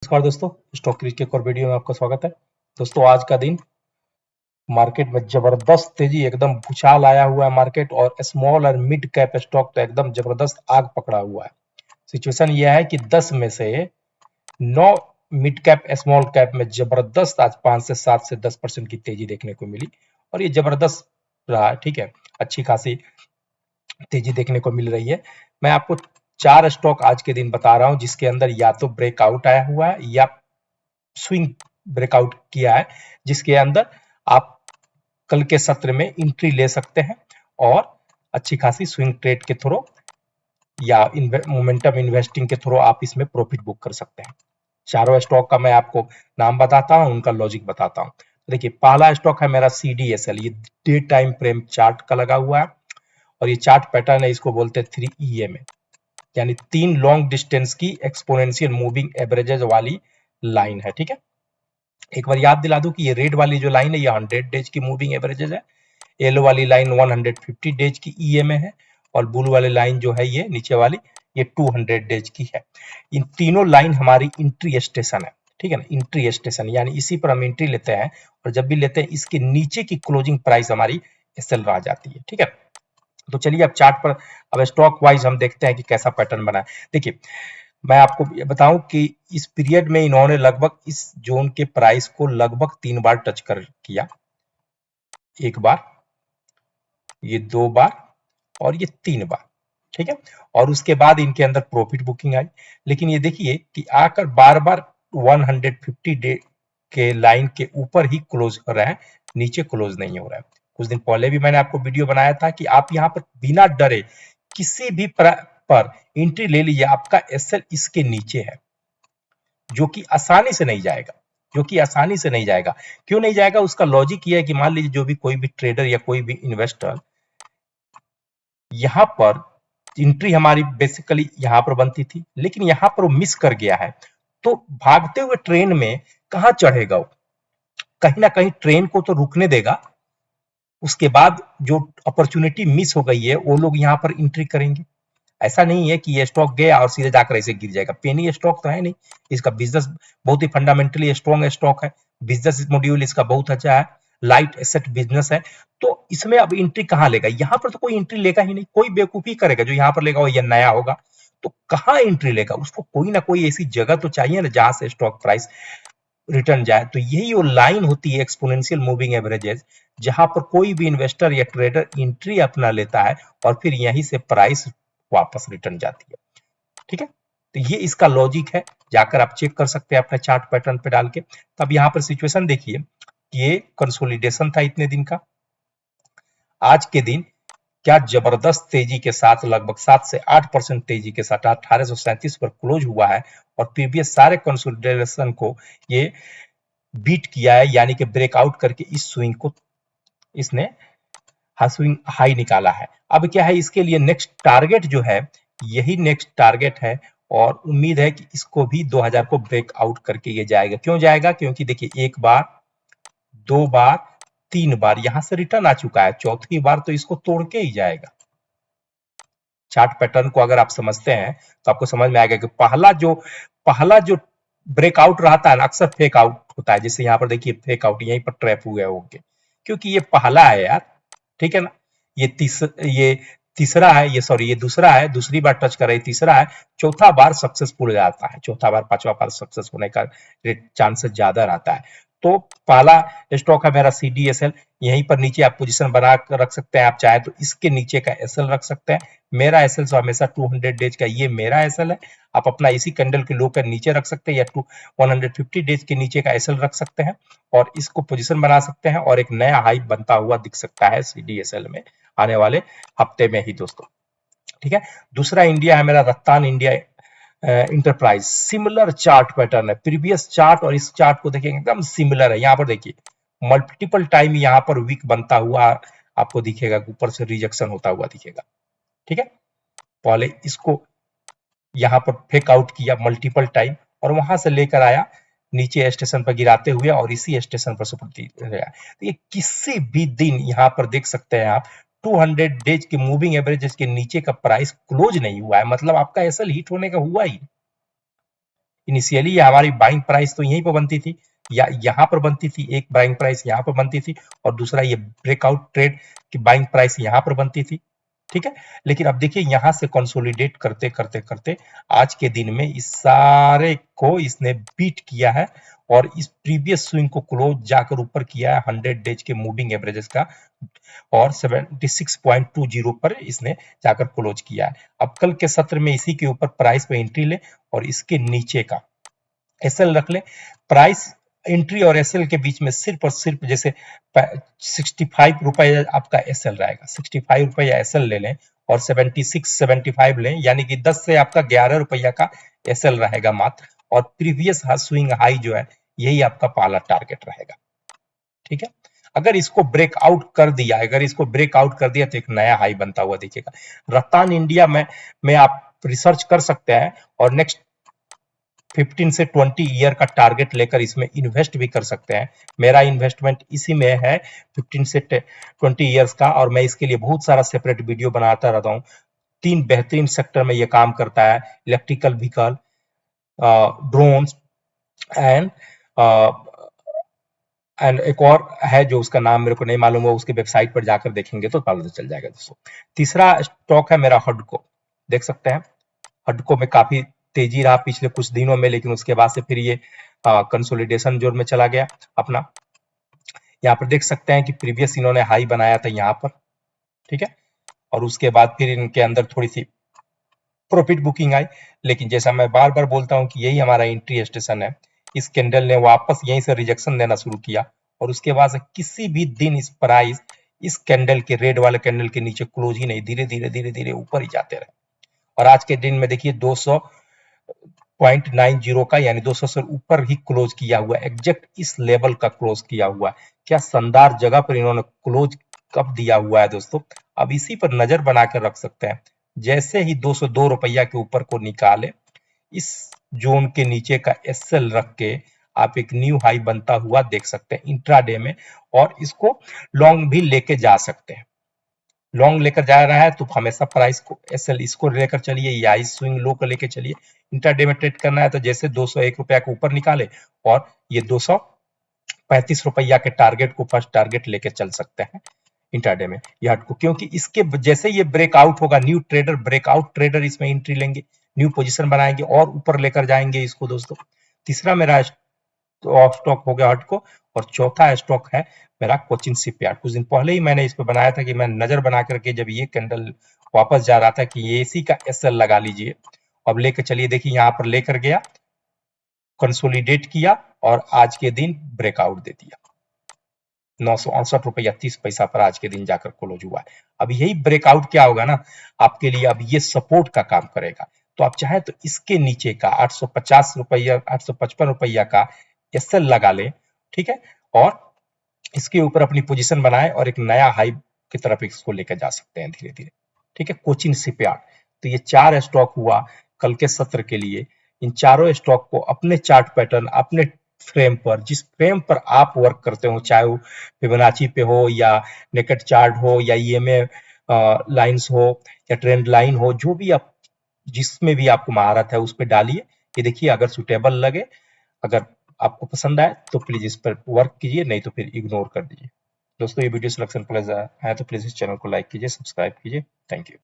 नमस्कार दोस्तों, stock crease के एक और वीडियो में आपका स्वागत है। दोस्तों आज का दिन मार्केट में जबरदस्त तेजी, एकदम भूचाल आया हुआ है मार्केट, और स्मॉल और मिड कैप स्टॉक तो एकदम जबरदस्त आग पकड़ा हुआ है। सिचुएशन यह है कि 10 में से 9 मिड कैप स्मॉल कैप में जबरदस्त आज 5 से 7 से 10% की तेजी देखने को मिली, और ये जबरदस्त रहा है। ठीक है, अच्छी खासी तेजी देखने को मिल रही है। मैं आपको 4 स्टॉक आज के दिन बता रहा हूं जिसके अंदर या तो ब्रेकआउट आया हुआ है या स्विंग ब्रेकआउट किया है, जिसके अंदर आप कल के सत्र में एंट्री ले सकते हैं और अच्छी खासी स्विंग ट्रेड के थ्रू या मोमेंटम इन्वेस्टिंग के थ्रू आप इसमें प्रॉफिट बुक कर सकते हैं। चारों स्टॉक का मैं आपको नाम बताता हूं, उनका लॉजिक बताता हूं। देखिए, पहला स्टॉक है मेरा CDSL। ये डे टाइम फ्रेम चार्ट का लगा हुआ है और ये चार्ट पैटर्न है, इसको बोलते हैं 3EMA, यानी 3 लॉन्ग डिस्टेंस की एक्सपोनेंशियल मूविंग एवरेजेस वाली लाइन है। ठीक है, एक बार याद दिला दूं कि ये रेड वाली जो लाइन है ये 100 डेज की मूविंग एवरेजेस है, येलो वाली लाइन 150 डेज की EMA है, और ब्लू वाली लाइन जो है ये नीचे वाली ये 200 डेज की है। इन तीनों लाइन हमारी इंट्री स्टेशन है। ठीक है ना, इंट्री स्टेशन यानी इसी पर हम एंट्री लेते हैं, और जब भी लेते हैं इसके नीचे की क्लोजिंग प्राइस हमारी SL आ जाती है। ठीक है, तो चलिए अब चार्ट पर, अब स्टॉक वाइज हम देखते हैं कि कैसा पैटर्न बना है। देखिए, मैं आपको ये बताऊं कि इस पीरियड में इन्होंने लगभग इस जोन के प्राइस को लगभग 3 बार टच कर किया, एक बार, ये 2 बार और ये 3 बार। ठीक है, और उसके बाद इनके अंदर प्रॉफिट बुकिंग आई, लेकिन ये देखिए कि आकर बार बार 150 डे के लाइन के ऊपर ही क्लोज हो रहा है, नीचे क्लोज नहीं हो रहा है। कुछ दिन पहले भी मैंने आपको वीडियो बनाया था कि आप यहाँ पर बिना डरे किसी भी पर एंट्री ले लीजिए, आपका SL इसके नीचे है, जो कि आसानी से नहीं जाएगा, जो कि आसानी से नहीं जाएगा। क्यों नहीं जाएगा, उसका लॉजिक ये है कि मान लीजिए जो भी कोई भी ट्रेडर या कोई भी इन्वेस्टर यहाँ पर एंट्री हमारी बेसिकली यहाँ पर बनती थी, लेकिन यहाँ पर वो मिस कर गया है, तो भागते हुए ट्रेन में कहाँ चढ़ेगा वो, कहीं ना कहीं ट्रेन को तो रुकने देगा। उसके बाद जो अपॉर्चुनिटी मिस हो गई है वो लोग यहाँ पर एंट्री करेंगे। ऐसा नहीं है कि ये स्टॉक गया और सीधे जाकर ऐसे गिर जाएगा, पेनी स्टॉक तो है नहीं, इसका बिजनेस बहुत ही फंडामेंटली स्ट्रॉन्ग स्टॉक है, बिजनेस मॉड्यूल इसका बहुत अच्छा है, लाइट एसेट बिजनेस है। तो इसमें अब एंट्री कहाँ लेगा, यहाँ पर तो कोई एंट्री लेगा ही नहीं, कोई बेवकूफी करेगा जो यहाँ पर लेगा वो ये नया होगा, तो कहाँ एंट्री लेगा, उसको कोई ना कोई ऐसी जगह तो चाहिए ना जहां से स्टॉक प्राइस रिटर्न जाए। तो यही वो लाइन होती है एक्सपोनेंशियल मूविंग एवरेजेस, जहां पर कोई भी इन्वेस्टर या ट्रेडर एंट्री अपना लेता है और फिर यहीं से प्राइस वापस रिटर्न जाती है। ठीक है, तो ये इसका लॉजिक है, जाकर आप चेक कर सकते हैं अपने चार्ट पैटर्न पे डाल के। तब यहाँ पर सिचुएशन देखिए कि ये कंसोलिडेशन था इतने दिन का, आज के दिन क्या जबरदस्त तेजी के साथ लगभग 7 से 8% तेजी के साथ 1837 पर क्लोज हुआ है, और प्रीवियस सारे कंसोलिडेशन को ये बीट किया है, यानी कि ब्रेकआउट करके इस स्विंग को इसने स्विंग हाई निकाला है। अब क्या है, इसके लिए नेक्स्ट टारगेट जो है, यही नेक्स्ट टारगेट है, और उम्मीद है कि इसको भी 2000 को ब्रेकआउट करके ये जाएगा। क्यों जाएगा, क्योंकि देखिए एक बार, 2 बार, 3 बार यहां से रिटर्न आ चुका है, चौथी बार तो इसको तोड़ के ही जाएगा। चार्ट पैटर्न को अगर आप समझते हैं तो आपको समझ में आएगा कि पहला जो ब्रेकआउट रहता है ना, अक्सर फेक आउट होता है। जैसे यहाँ पर देखिए फेक आउट, यहीं पर ट्रैप हुए होंगे, क्योंकि ये पहला है यार। ठीक है ना, ये तीसरा है, ये सॉरी ये दूसरा है, दूसरी बार टच कर रही, तीसरा है, चौथा बार सक्सेसफुल हो जाता है, चौथा बार पांचवा बार सक्सेस होने का चांसेस ज्यादा रहता है। तो पहला स्टॉक है मेरा CDSL, यहीं पर नीचे आप पोजीशन बना कर रख सकते हैं, आप चाहे तो इसके नीचे का SL रख सकते हैं। मेरा SL हमेशा 200 डेज का, ये मेरा SL है, आप अपना इसी कैंडल के लो के नीचे रख सकते हैं, या 150 डेज के नीचे का SL रख सकते हैं, और इसको पोजीशन बना सकते हैं, और एक नया हाई बनता हुआ दिख सकता है CDSL में आने वाले हफ्ते में ही दोस्तों। ठीक है, दूसरा इंडिया है मेरा Rattan India enterprise. Similar chart pattern है, प्रीवियस चार्ट और इस चार्ट को देखिए एकदम सिमिलर है। यहाँ पर देखिए मल्टीपल टाइम यहाँ पर वीक बनता हुआ आपको दिखेगा, ऊपर से रिजेक्शन होता हुआ दिखेगा। ठीक है, पहले इसको यहाँ पर फेक आउट किया मल्टीपल टाइम, और वहां से लेकर आया नीचे स्टेशन पर गिराते हुए, और इसी स्टेशन पर सपोर्ट गया। तो ये किसी भी दिन यहाँ पर देख सकते हैं आप 200 डेज के मूविंग एवरेजेस के नीचे का प्राइस क्लोज नहीं हुआ है, मतलब आपका एसएल हिट होने का हुआ ही। इनिशियली हमारी बाइंग प्राइस तो यहीं पर बनती थी, या यहाँ पर बनती थी, एक बाइंग प्राइस यहाँ पर बनती थी और दूसरा ये ब्रेकआउट ट्रेड की बाइंग प्राइस यहाँ पर बनती थी, ठीक है। लेकिन अब देखिए यहाँ से कंसोलिडेट करते करते करते आज के दिन में इस सारे को इसने बीट किया है और इस प्रीवियस स्विंग को क्लोज जाकर ऊपर किया है 100 डेज के मूविंग एवरेजेस का और 76.20 पर इसने जाकर क्लोज किया है। अब कल के सत्र में इसी के ऊपर प्राइस पे एंट्री ले और इसके नीचे का एसएल रख ले। प्राइस एंट्री और एसएल के बीच में सिर्फ और सिर्फ जैसे 65 रुपए आपका एसएल रहेगा, 65 रुपया एसएल ले लें और 76-75 लें, यानी कि 10 से आपका 11 रुपया का एसएल रहेगा मात्र, और प्रीवियस स्विंग हाई जो है यही आपका पहला टारगेट रहेगा, ठीक है। अगर इसको ब्रेकआउट कर दिया, अगर इसको ब्रेकआउट कर दिया तो एक नया हाई बनता हुआ दिखेगा। रत्तान इंडिया में आप रिसर्च कर सकते हैं और नेक्स्ट 15 से 20 ईयर का टारगेट लेकर इसमें इन्वेस्ट भी कर सकते हैं। मेरा इन्वेस्टमेंट इसी में है 15 से 20 ईयर्स का, और मैं इसके लिए बहुत सारा सेपरेट वीडियो बनाता रहता हूँ। 3 बेहतरीन सेक्टर में ये काम करता है, इलेक्ट्रिकल व्हीकल, ड्रोन्स एंड एक और है जो उसका नाम मेरे को नहीं मालूम है, उसके वेबसाइट पर जाकर देखेंगे तो पता चल जाएगा दोस्तों। तीसरा स्टॉक है मेरा हडको, देख सकते हैं हडको में काफी तेजी रहा पिछले कुछ दिनों में, लेकिन उसके बाद से फिर ये कंसोलिडेशन जोन में चला गया अपना। यहाँ पर देख सकते हैं कि प्रीवियस इन्होंने हाई बनाया था यहाँ पर, ठीक है, और उसके बाद फिर इनके अंदर थोड़ी सी प्रॉफिट बुकिंग आई, लेकिन जैसा मैं बार बार बोलता हूँ कि यही हमारा एंट्री स्टेशन है। इस कैंडल ने वापस यहीं से रिजेक्शन देना शुरू किया और उसके बाद से किसी भी दिन इस प्राइस इस कैंडल के रेड वाले कैंडल के नीचे क्लोज ही नहीं, धीरे धीरे धीरे धीरे ऊपर ही जाते रहे। और आज के दिन में देखिए 200.90 का, यानी 200 से ऊपर ही क्लोज किया हुआ है, एग्जैक्ट इस लेवल का क्लोज किया हुआ है। क्या शानदार जगह पर इन्होंने क्लोज कब दिया हुआ है दोस्तों। अब इसी पर नजर बना कर रख सकते हैं। जैसे ही 202 रुपया के ऊपर को निकाले, इस जोन के नीचे का एसएल रख के आप एक न्यू हाई बनता हुआ देख सकते हैं इंट्राडे में, और इसको लॉन्ग भी लेके जा सकते हैं। लॉन्ग लेकर जा रहा है तो हमेशा प्राइस को एसएल इसको लेकर चलिए या इस स्विंग लो को लेकर चलिए। इंट्राडे में ट्रेड करना है तो जैसे 201 रुपया के ऊपर निकाले और ये 235 रुपया के टारगेट को फर्स्ट टारगेट लेके चल सकते हैं इंट्राडे में ये हटको, क्योंकि इसके जैसे ये ब्रेकआउट होगा, न्यू ट्रेडर ब्रेकआउट ट्रेडर इसमें एंट्री लेंगे, न्यू पोजीशन बनाएंगे और ऊपर लेकर जाएंगे इसको दोस्तों। तीसरा मेरा स्टॉक हो गया हटको, और चौथा स्टॉक है मेरा कोचिन शिपयार्ड। कुछ दिन पहले ही मैंने इस पे बनाया था कि मैं नजर बना करके जब ये कैंडल वापस जा रहा था कि ये इसी का एसएल लगा लीजिए, अब लेकर चलिए। देखिए यहाँ पर लेकर गया, कंसोलिडेट किया और आज के दिन ब्रेकआउट दे दिया। 968 रुपया 30 पैसा पर आज के दिन जाकर क्लोज हुआ है। अब यही ब्रेकआउट क्या होगा ना आपके लिए, अब ये सपोर्ट का काम करेगा। तो आप चाहे तो इसके नीचे का 850 रुपया 855 रुपया का एसएल लगा ले, ठीक है, और इसके ऊपर अपनी पोजीशन बनाए और एक नया हाई की तरफ इसको लेकर जा सकते हैं धीरे धीरे, ठीक है। कोचिन शिपयार्ड, तो ये 4 स्टॉक हुआ कल के सत्र के लिए। इन चारों स्टॉक को अपने चार्ट पैटर्न, अपने फ्रेम पर, जिस फ्रेम पर आप वर्क करते हो, चाहे वो फिबोनाची पे हो या नेकेड चार्ट हो या ईएमए लाइंस हो या ट्रेंड लाइन हो, जो भी आप जिसमें भी आपको महारत है उस पर डालिए। ये देखिए अगर सुटेबल लगे, अगर आपको पसंद आए तो प्लीज इस पर वर्क कीजिए, नहीं तो फिर इग्नोर कर दीजिए। दोस्तों ये वीडियो सिलेक्शन प्लीज है तो प्लीज इस चैनल को लाइक कीजिए, सब्सक्राइब कीजिए। Thank you.